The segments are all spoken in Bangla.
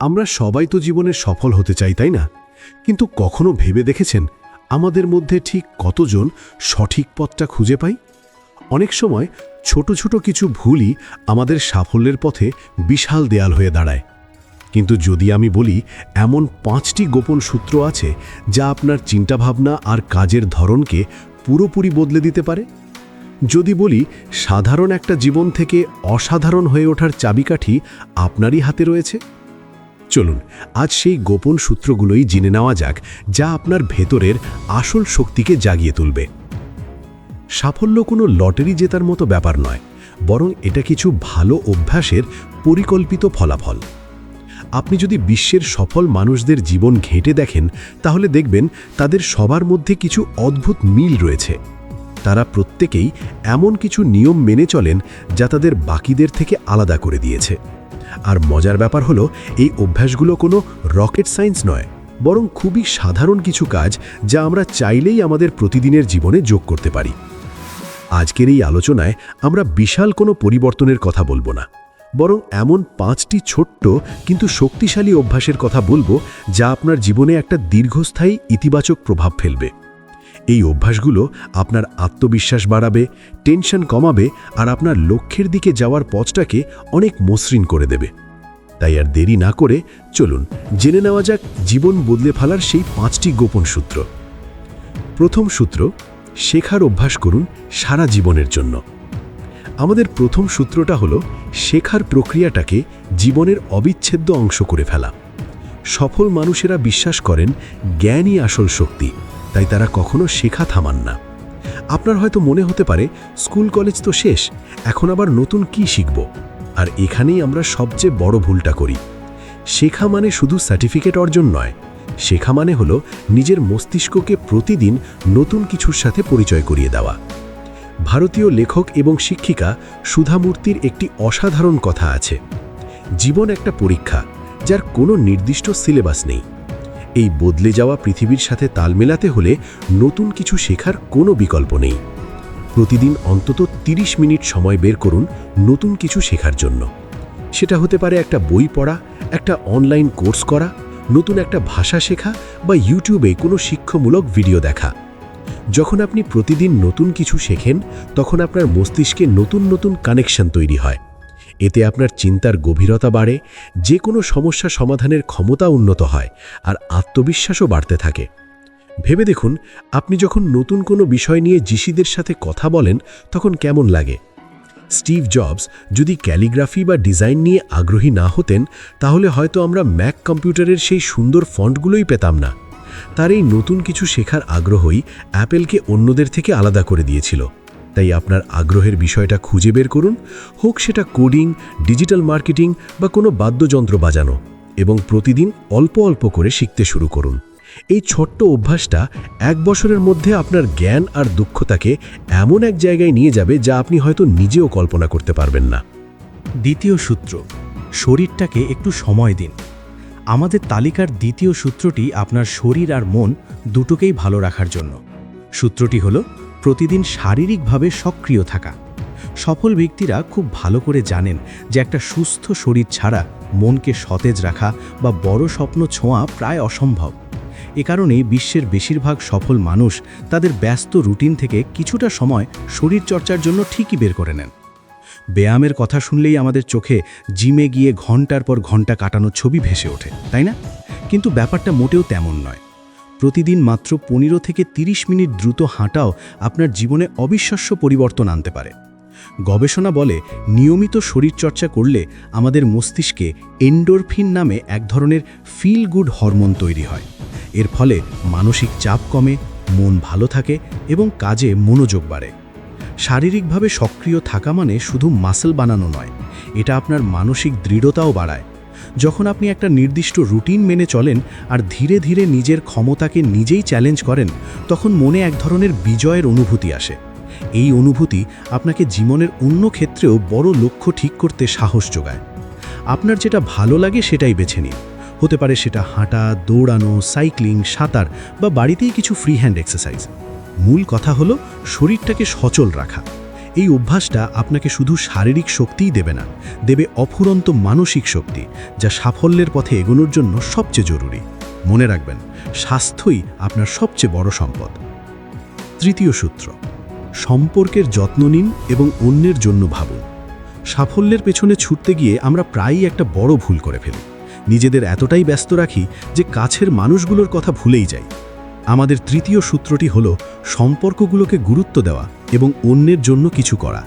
আমরা সবাই তো জীবনে সফল হতে চাই, তাই না? কিন্তু কখনো ভেবে দেখেছেন আমাদের মধ্যে ঠিক কতজন সঠিক পথটা খুঁজে পাই? অনেক সময় ছোট ছোট কিছু ভুলই আমাদের সাফল্যের পথে বিশাল দেয়াল হয়ে দাঁড়ায়। কিন্তু যদি আমি বলি এমন 5টি গোপন সূত্র আছে যা আপনার চিন্তাভাবনা আর কাজের ধরনকে পুরোপুরি বদলে দিতে পারে, যদি বলি সাধারণ একটা জীবন থেকে অসাধারণ হয়ে ওঠার চাবিকাঠি আপনারই হাতে রয়েছে, চলুন আজ সেই গোপন সূত্রগুলোই জেনে নেওয়া যাক যা আপনার ভেতরের আসল শক্তিকে জাগিয়ে তুলবে। সাফল্য কোনো লটারি জেতার মতো ব্যাপার নয়, বরং এটা কিছু ভালো অভ্যাসের পরিকল্পিত ফলাফল। আপনি যদি বিশ্বের সফল মানুষদের জীবন ঘেঁটে দেখেন তাহলে দেখবেন তাদের সবার মধ্যে কিছু অদ্ভুত মিল রয়েছে। তারা প্রত্যেকেই এমন কিছু নিয়ম মেনে চলেন যা তাদের বাকিদের থেকে আলাদা করে দিয়েছে। আর মজার ব্যাপার হলো এই অভ্যাসগুলো কোনো রকেট সায়েন্স নয়, বরং খুবই সাধারণ কিছু কাজ যা আমরা চাইলেই আমাদের প্রতিদিনের জীবনে যোগ করতে পারি। আজকের এই আলোচনায় আমরা বিশাল কোনো পরিবর্তনের কথা বলবো না, বরং এমন 5টি ছোট্ট কিন্তু শক্তিশালী অভ্যাসের কথা বলবো যা আপনার জীবনে একটা দীর্ঘস্থায়ী ইতিবাচক প্রভাব ফেলবে। এই অভ্যাসগুলো আপনার আত্মবিশ্বাস বাড়াবে, টেনশন কমাবে আর আপনার লক্ষ্যের দিকে যাওয়ার পথটাকে অনেক মসৃণ করে দেবে। তাই আর দেরি না করে চলুন জেনে নেওয়া যাক জীবন বদলে ফেলার সেই 5টি গোপন সূত্র। প্রথম সূত্র, শেখার অভ্যাস করুন সারা জীবনের জন্য। আমাদের প্রথম সূত্রটা হলো শেখার প্রক্রিয়াটাকে জীবনের অবিচ্ছেদ্য অংশ করে ফেলা। সফল মানুষেরা বিশ্বাস করেন জ্ঞানই আসল শক্তি, তাই তারা কখনো শেখা থামান না। আপনার হয়তো মনে হতে পারে স্কুল কলেজ তো শেষ, এখন আবার নতুন কি শিখব? আর এখানেই আমরা সবচেয়ে বড় ভুলটা করি। শেখা মানে শুধু সার্টিফিকেট অর্জন নয়, শেখা মানে হলো নিজের মস্তিষ্ককে প্রতিদিন নতুন কিছুর সাথে পরিচয় করিয়ে দেওয়া। ভারতীয় লেখক এবং শিক্ষিকা সুধা মূর্তির একটি অসাধারণ কথা আছে, জীবন একটা পরীক্ষা যার কোনো নির্দিষ্ট সিলেবাস নেই। এই বদলে যাওয়া পৃথিবীর সাথে তাল মেলাতে হলে নতুন কিছু শেখার কোনো বিকল্প নেই। প্রতিদিন অন্তত 30 মিনিট সময় বের করুন নতুন কিছু শেখার জন্য। সেটা হতে পারে একটা বই পড়া, একটা অনলাইন কোর্স করা, নতুন একটা ভাষা শেখা বা ইউটিউবে কোনো শিক্ষামূলক ভিডিও দেখা। যখন আপনি প্রতিদিন নতুন কিছু শেখেন তখন আপনার মস্তিষ্কে নতুন নতুন কানেকশন তৈরি হয়। এতে আপনার চিন্তার গভীরতা বাড়ে, যে কোনো সমস্যা সমাধানের ক্ষমতা উন্নত হয় আর আত্মবিশ্বাসও বাড়তে থাকে। ভেবে দেখুন, আপনি যখন নতুন কোনো বিষয় নিয়ে জিসিদের সাথে কথা বলেন তখন কেমন লাগে? স্টিভ জবস যদি ক্যালিগ্রাফি বা ডিজাইন নিয়ে আগ্রহী না হতেন তাহলে হয়তো আমরা ম্যাক কম্পিউটারের সেই সুন্দর ফন্টগুলোই পেতাম না। তার এই নতুন কিছু শেখার আগ্রহই অ্যাপেলকে অন্যদের থেকে আলাদা করে দিয়েছিল। তাই আপনার আগ্রহের বিষয়টা খুঁজে বের করুন, হোক সেটা কোডিং, ডিজিটাল মার্কেটিং বা কোনো বাদ্যযন্ত্র বাজানো, এবং প্রতিদিন অল্প অল্প করে শিখতে শুরু করুন। এই ছোট্ট অভ্যাসটা 1 বছরের মধ্যে আপনার জ্ঞান আর দক্ষতাকে এমন এক জায়গায় নিয়ে যাবে যা আপনি হয়তো নিজেও কল্পনা করতে পারবেন না। দ্বিতীয় সূত্র, শরীরটাকে একটু সময় দিন। আমাদের তালিকার দ্বিতীয় সূত্রটি আপনার শরীর আর মন দুটোকেই ভালো রাখার জন্য। সূত্রটি হলো প্রতিদিন শারীরিকভাবে সক্রিয় থাকা। সফল ব্যক্তিরা খুব ভালো করে জানেন যে একটা সুস্থ শরীর ছাড়া মনকে সতেজ রাখা বা বড় স্বপ্ন ছোঁয়া প্রায় অসম্ভব। এ কারণেই বিশ্বের বেশিরভাগ সফল মানুষ তাদের ব্যস্ত রুটিন থেকে কিছুটা সময় শরীরচর্চার জন্য ঠিকই বের করে নেন। ব্যায়ামের কথা শুনলেই আমাদের চোখে জিমে গিয়ে ঘন্টার পর ঘন্টা কাটানোর ছবি ভেসে ওঠে, তাই না? কিন্তু ব্যাপারটা মোটেও তেমন নয়। প্রতিদিন মাত্র 15 থেকে 30 মিনিট দ্রুত হাঁটাও আপনার জীবনে অবিশ্বাস্য পরিবর্তন আনতে পারে। গবেষণা বলে নিয়মিত শরীরচর্চা করলে আমাদের মস্তিষ্কে এন্ডোরফিন নামে এক ধরনের ফিল গুড হরমোন তৈরি হয়। এর ফলে মানসিক চাপ কমে, মন ভালো থাকে এবং কাজে মনোযোগ বাড়ে। শারীরিকভাবে সক্রিয় থাকা মানে শুধু মাসল বানানো নয়, এটা আপনার মানসিক দৃঢ়তাও বাড়ায়। যখন আপনি একটা নির্দিষ্ট রুটিন মেনে চলেন আর ধীরে ধীরে নিজের ক্ষমতাকে নিজেই চ্যালেঞ্জ করেন, তখন মনে এক ধরনের বিজয়ের অনুভূতি আসে। এই অনুভূতি আপনাকে জীবনের অন্য ক্ষেত্রেও বড় লক্ষ্য ঠিক করতে সাহস যোগায়। আপনার যেটা ভালো লাগে সেটাই বেছে নিন। হতে পারে সেটা হাঁটা, দৌড়ানো, সাইক্লিং, সাঁতার বা বাড়িতেই কিছু ফ্রি হ্যান্ড এক্সারসাইজ। মূল কথা হলো শরীরটাকে সচল রাখা। এই অভ্যাসটা আপনাকে শুধু শারীরিক শক্তিই দেবে না, দেবে অফুরন্ত মানসিক শক্তি, যা সাফল্যের পথে এগোনোর জন্য সবচেয়ে জরুরি। মনে রাখবেন, স্বাস্থ্যই আপনার সবচেয়ে বড় সম্পদ। তৃতীয় সূত্র, সম্পর্কের যত্ন নিন এবং অন্যের জন্য ভাবুন। সাফল্যের পেছনে ছুটতে গিয়ে আমরা প্রায়ই একটা বড় ভুল করে ফেলি। নিজেদের এতটাই ব্যস্ত রাখি যে কাছের মানুষগুলোর কথা ভুলেই যাই। আমাদের তৃতীয় সূত্রটি হলো সম্পর্কগুলোকে গুরুত্ব দেওয়া এবং অন্যের জন্য কিছু করা।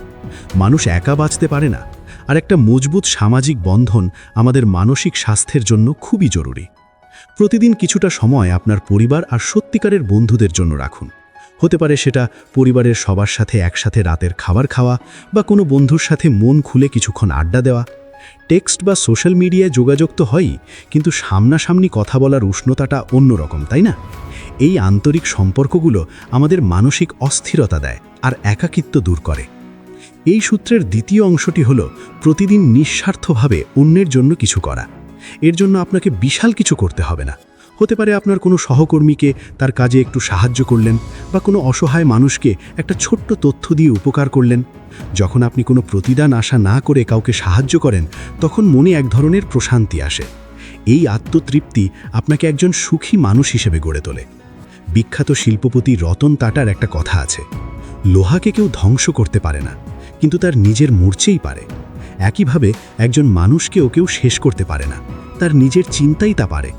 মানুষ একা বাঁচতে পারে না, আর একটা মজবুত সামাজিক বন্ধন আমাদের মানসিক স্বাস্থ্যের জন্য খুবই জরুরি। প্রতিদিন কিছুটা সময় আপনার পরিবার আর সত্যিকারের বন্ধুদের জন্য রাখুন। হতে পারে সেটা পরিবারের সবার সাথে একসাথে রাতের খাবার খাওয়া, বা কোনো বন্ধুর সাথে মন খুলে কিছুক্ষণ আড্ডা দেওয়া। টেক্সট বা সোশ্যাল মিডিয়ায় যোগাযোগ তো হয়ই, কিন্তু সামনাসামনি কথা বলার উষ্ণতাটা অন্যরকম, তাই না? এই আন্তরিক সম্পর্কগুলো আমাদের মানসিক অস্থিরতা দেয় আর একাকিত্ব দূর করে। এই সূত্রের দ্বিতীয় অংশটি হলো প্রতিদিন নিঃস্বার্থভাবে অন্যের জন্য কিছু করা। এর জন্য আপনাকে বিশাল কিছু করতে হবে না। হতে পারে আপনার কোনো সহকর্মীকে তার কাজে একটু সাহায্য করলেন, বা কোনো অসহায় মানুষকে একটা ছোট্ট তথ্য দিয়ে উপকার করলেন। যখন আপনি কোনো প্রতিদান আশা না করে কাউকে সাহায্য করেন, তখন মনে এক ধরনের প্রশান্তি আসে। এই আত্মতৃপ্তি আপনাকে একজন সুখী মানুষ হিসেবে গড়ে তোলে। বিখ্যাত শিল্পপতি রতন টাটার একটা কথা আছে, লোহাকে কেউ ধ্বংস করতে পারে না, কিন্তু তার নিজের মূর্ছেই পারে। একইভাবে একজন মানুষকেও কেউ শেষ করতে পারে না, তার নিজের চিন্তাই তা পারে।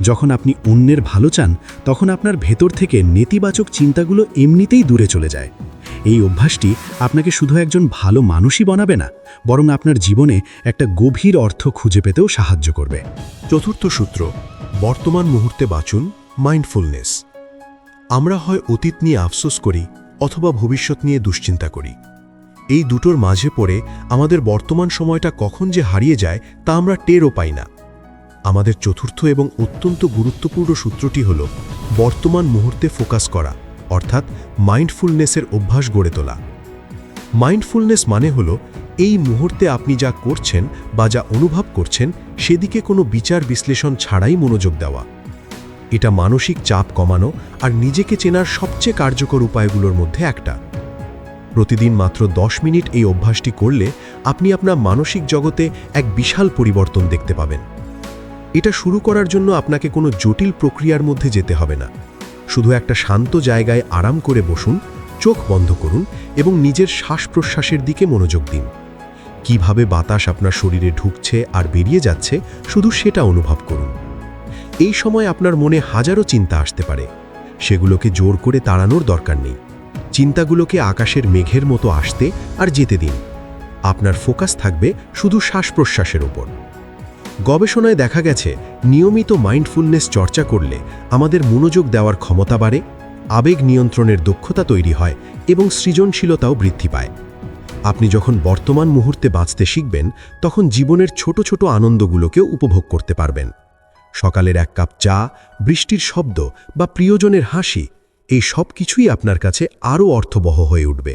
যখন আপনি অন্যের ভালো চান, তখন আপনার ভেতর থেকে নেতিবাচক চিন্তাগুলো এমনিতেই দূরে চলে যায়। এই অভ্যাসটি আপনাকে শুধু একজন ভালো মানুষই বানাবে না, বরং আপনার জীবনে একটা গভীর অর্থ খুঁজে পেতেও সাহায্য করবে। চতুর্থ সূত্র, বর্তমান মুহূর্তে বাঁচুন, মাইন্ডফুলনেস। আমরা হয় অতীত নিয়ে আফসোস করি অথবা ভবিষ্যৎ নিয়ে দুশ্চিন্তা করি। এই দুটোর মাঝে পড়ে আমাদের বর্তমান সময়টা কখন যে হারিয়ে যায় তা আমরা টেরও পাই না। আমাদের চতুর্থ এবং অত্যন্ত গুরুত্বপূর্ণ সূত্রটি হল বর্তমান মুহূর্তে ফোকাস করা, অর্থাৎ মাইন্ডফুলনেসের অভ্যাস গড়ে তোলা। মাইন্ডফুলনেস মানে হলো এই মুহূর্তে আপনি যা করছেন বা যা অনুভব করছেন সেদিকে কোনো বিচার বিশ্লেষণ ছাড়াই মনোযোগ দেওয়া। এটা মানসিক চাপ কমানো আর নিজেকে চেনার সবচেয়ে কার্যকর উপায়গুলোর মধ্যে একটা। প্রতিদিন মাত্র 10 মিনিট এই অভ্যাসটি করলে আপনি আপনার মানসিক জগতে এক বিশাল পরিবর্তন দেখতে পাবেন। এটা শুরু করার জন্য আপনাকে কোনো জটিল প্রক্রিয়ার মধ্যে যেতে হবে না। শুধু একটা শান্ত জায়গায় আরাম করে বসুন, চোখ বন্ধ করুন এবং নিজের শ্বাস প্রশ্বাসের দিকে মনোযোগ দিন। কিভাবে বাতাস আপনার শরীরে ঢুকছে আর বেরিয়ে যাচ্ছে শুধু সেটা অনুভব করুন। এই সময় আপনার মনে হাজারো চিন্তা আসতে পারে, সেগুলোকে জোর করে তাড়ানোর দরকার নেই। চিন্তাগুলোকে আকাশের মেঘের মতো আসতে আর যেতে দিন। আপনার ফোকাস থাকবে শুধু শ্বাস প্রশ্বাসের ওপর। গবেষণায় দেখা গেছে নিয়মিত মাইন্ডফুলনেস চর্চা করলে আমাদের মনোযোগ দেওয়ার ক্ষমতা বাড়ে, আবেগ নিয়ন্ত্রণের দক্ষতা তৈরি হয় এবং সৃজনশীলতাও বৃদ্ধি পায়। আপনি যখন বর্তমান মুহূর্তে বাঁচতে শিখবেন, তখন জীবনের ছোট ছোট আনন্দগুলোকেও উপভোগ করতে পারবেন। সকালের এক কাপ চা, বৃষ্টির শব্দ বা প্রিয়জনের হাসি, এই সব কিছুই আপনার কাছে আরও অর্থবহ হয়ে উঠবে।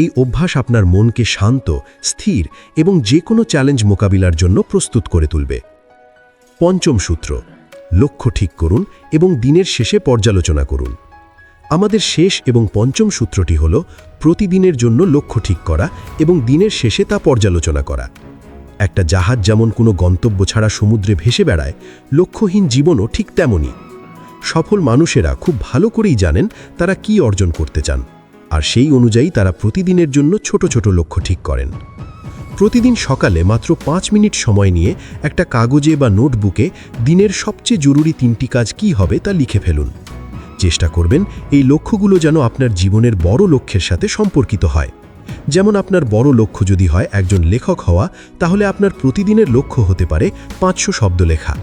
এই অভ্যাস আপনার মনকে শান্ত, স্থির এবং যে কোনো চ্যালেঞ্জ মোকাবিলার জন্য প্রস্তুত করে তুলবে। পঞ্চম সূত্র, লক্ষ্য ঠিক করুন এবং দিনের শেষে পর্যালোচনা করুন। আমাদের শেষ এবং পঞ্চম সূত্রটি হল প্রতিদিনের জন্য লক্ষ্য ঠিক করা এবং দিনের শেষে তা পর্যালোচনা করা। একটা জাহাজ যেমন কোনো গন্তব্য ছাড়া সমুদ্রে ভেসে বেড়ায়, লক্ষ্যহীন জীবনও ঠিক তেমনই। সফল মানুষেরা খুব ভালো করেই জানেন তারা কি অর্জন করতে চান, আর সেই অনুযায়ী তারা প্রতিদিনের জন্য ছোট ছোট লক্ষ্য ঠিক করেন। প্রতিদিন সকালে মাত্র 5 মিনিট সময় নিয়ে একটা কাগজে বা নোটবুকে দিনের সবচেয়ে জরুরি 3টি কাজ কি হবে তা লিখে ফেলুন। চেষ্টা করবেন এই লক্ষ্যগুলো যেন আপনার জীবনের বড় লক্ষ্যের সাথে সম্পর্কিত হয়। যেমন আপনার বড় লক্ষ্য যদি হয় একজন লেখক হওয়া, তাহলে আপনার প্রতিদিনের লক্ষ্য হতে পারে 500 শব্দ লেখা।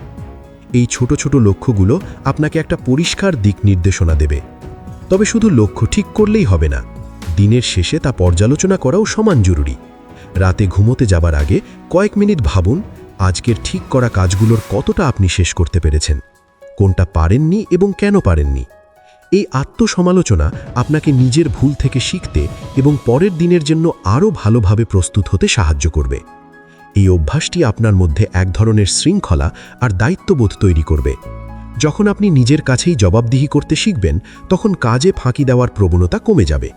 এই ছোট ছোট লক্ষ্যগুলো আপনাকে একটা পরিষ্কার দিক নির্দেশনা দেবে। তবে শুধু লক্ষ্য ঠিক করলেই হবে না, দিনের শেষে তা পর্যালোচনা করাও সমান জরুরি। রাতে ঘুমোতে যাবার আগে কয়েক মিনিট ভাবুন আজকের ঠিক করা কাজগুলোর কতটা আপনি শেষ করতে পেরেছেন, কোনটা পারেননি এবং কেন পারেননি। এই আত্মসমালোচনা আপনাকে নিজের ভুল থেকে শিখতে এবং পরের দিনের জন্য আরও ভালোভাবে প্রস্তুত হতে সাহায্য করবে। এই অভ্যাসটি আপনার মধ্যে এক ধরনের শৃঙ্খলা আর দায়িত্ববোধ তৈরি করবে। যখন আপনি নিজের কাছেই জবাবদিহি করতে শিখবেন, তখন কাজে ফাঁকি দেওয়ার প্রবণতা কমে যাবে,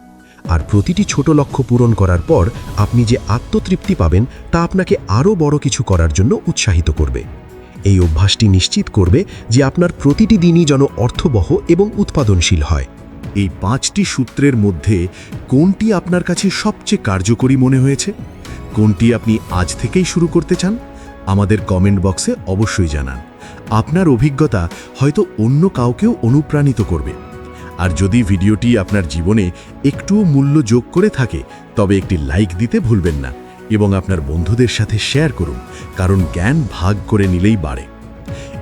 আর প্রতিটি ছোট লক্ষ্য পূরণ করার পর আপনি যে আত্মতৃপ্তি পাবেন তা আপনাকে আরও বড় কিছু করার জন্য উৎসাহিত করবে। এই অভ্যাসটি নিশ্চিত করবে যে আপনার প্রতিটি দিনই যেন অর্থবহ এবং উৎপাদনশীল হয়। এই 5টি সূত্রের মধ্যে কোনটি আপনার কাছে সবচেয়ে কার্যকরী মনে হয়েছে? কোনটি আপনি আজ থেকেই শুরু করতে চান? আমাদের কমেন্ট বক্সে অবশ্যই জানান। আপনার অভিজ্ঞতা হয়তো অন্য কাউকেও অনুপ্রাণিত করবে। আর যদি ভিডিওটি আপনার জীবনে একটুও মূল্য যোগ করে থাকে তবে একটি লাইক দিতে ভুলবেন না এবং আপনার বন্ধুদের সাথে শেয়ার করুন, কারণ জ্ঞান ভাগ করে নিলেই বাড়ে।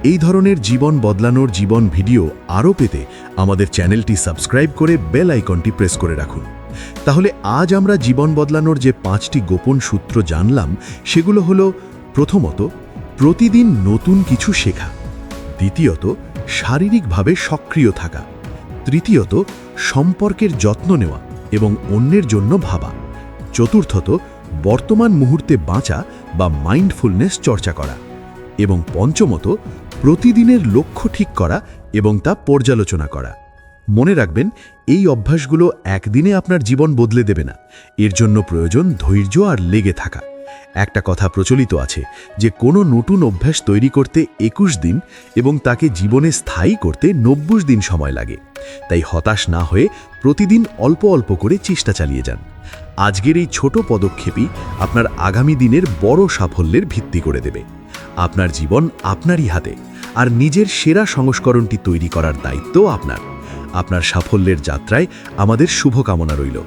এই ধরনের জীবন বদলানোর জীবন ভিডিও আরও পেতে আমাদের চ্যানেলটি সাবস্ক্রাইব করে বেল আইকনটি প্রেস করে রাখুন। তাহলে আজ আমরা জীবন বদলানোর যে 5টি গোপন সূত্র জানলাম সেগুলো হলো: প্রথমত, প্রতিদিন নতুন কিছু শেখা; দ্বিতীয়ত, শারীরিকভাবে সক্রিয় থাকা; তৃতীয়ত, সম্পর্কের যত্ন নেওয়া এবং অন্যের জন্য ভাবা; চতুর্থত, বর্তমান মুহূর্তে বাঁচা বা মাইন্ডফুলনেস চর্চা করা; এবং পঞ্চমত, প্রতিদিনের লক্ষ্য ঠিক করা এবং তা পর্যালোচনা করা। মনে রাখবেন, এই অভ্যাসগুলো একদিনে আপনার জীবন বদলে দেবে না। এর জন্য প্রয়োজন ধৈর্য আর লেগে থাকা। একটা কথা প্রচলিত আছে যে কোনো নতুন অভ্যাস তৈরি করতে 21 দিন এবং তাকে জীবনে স্থায়ী করতে 90 দিন সময় লাগে। তাই হতাশ না হয়ে প্রতিদিন অল্প অল্প করে চেষ্টা চালিয়ে যান। আজকের এই ছোট পদক্ষেপই আপনার আগামী দিনের বড় সাফল্যের ভিত্তি করে দেবে। আপনার জীবন আপনারই হাতে, আর নিজের সেরা সংস্করণটি তৈরি করার দায়িত্ব আপনার। আপনার সাফল্যের যাত্রায় আমাদের শুভকামনা রইল।